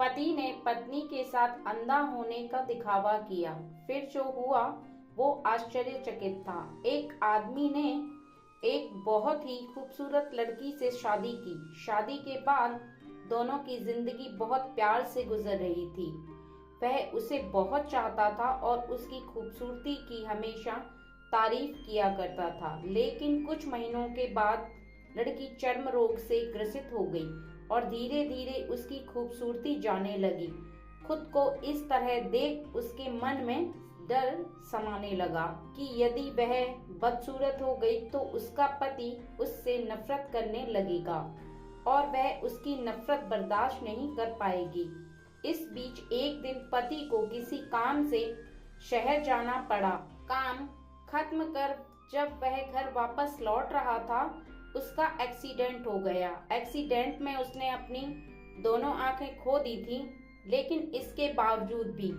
पति ने पत्नी के साथ अंधा होने का दिखावा किया। फिर जो हुआ वो आश्चर्यचकित था। एक आदमी ने एक बहुत ही खूबसूरत लड़की से शादी की। शादी के बाद दोनों की जिंदगी बहुत प्यार से गुजर रही थी। वह उसे बहुत चाहता था और उसकी खूबसूरती की हमेशा तारीफ किया करता था। लेकिन कुछ महीनों के बाद लड़की चर्म रोग से ग्रसित हो गई और धीरे धीरे उसकी खूबसूरती जाने लगी। खुद को इस तरह देख उसके मन में डर समाने लगा कि यदि वह बदसूरत हो गई तो उसका पति उससे नफरत करने लगेगा और वह उसकी नफरत बर्दाश्त नहीं कर पाएगी। इस बीच एक दिन पति को किसी काम से शहर जाना पड़ा। काम खत्म कर जब वह घर वापस लौट रहा था, उसका एक्सीडेंट हो गया। एक्सीडेंट में उसने अपनी दोनों आंखें खो दी थी, लेकिन इसके बावजूद भी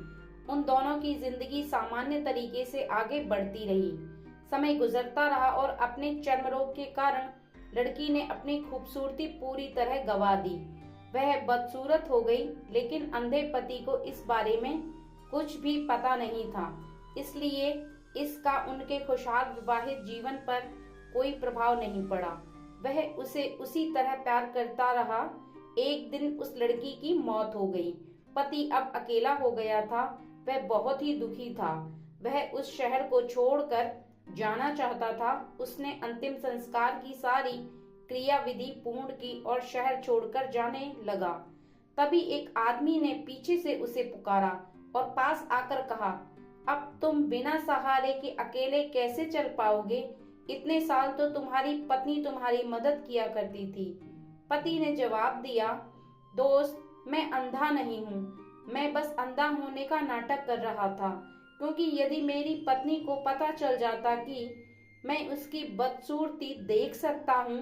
उन दोनों की जिंदगी सामान्य तरीके से आगे बढ़ती रही। समय गुजरता रहा और अपने चर्म रोग के कारण लड़की ने अपनी खूबसूरती पूरी तरह गंवा दी। वह बदसूरत हो गई, लेकिन अंधे पति को इस बारे में कुछ भी पता नहीं था, इसलिए इसका उनके खुशहाल विवाहित जीवन पर कोई प्रभाव नहीं पड़ा। वह उसे उसी तरह प्यार करता रहा। एक दिन उस लड़की की मौत हो गई। पति अब अकेला हो गया था। वह बहुत ही दुखी था। वह उस शहर को छोड़कर जाना चाहता था। उसने अंतिम संस्कार की सारी क्रिया विधि पूर्ण की और शहर छोड़कर जाने लगा। तभी एक आदमी ने पीछे से उसे पुकारा और पास आकर कहा, अब तुम बिना सहारे के अकेले कैसे चल पाओगे? इतने साल तो तुम्हारी पत्नी तुम्हारी मदद किया करती थी। पति ने जवाब दिया, दोस्त, मैं अंधा नहीं हूँ, मैं बस अंधा होने का नाटक कर रहा था, क्योंकि यदि मेरी पत्नी को पता चल जाता कि मैं उसकी बदसूरती देख सकता हूँ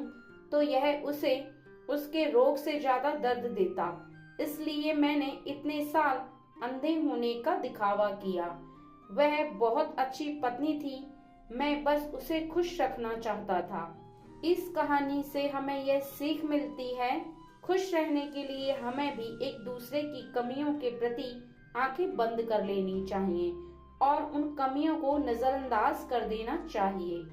तो यह उसे उसके रोग से ज्यादा दर्द देता। इसलिए मैंने इतने साल अंधे होने का दिखावा किया। वह बहुत अच्छी पत्नी थी, मैं बस उसे खुश रखना चाहता था। इस कहानी से हमें यह सीख मिलती है, खुश रहने के लिए हमें भी एक दूसरे की कमियों के प्रति आंखें बंद कर लेनी चाहिए और उन कमियों को नजरअंदाज कर देना चाहिए।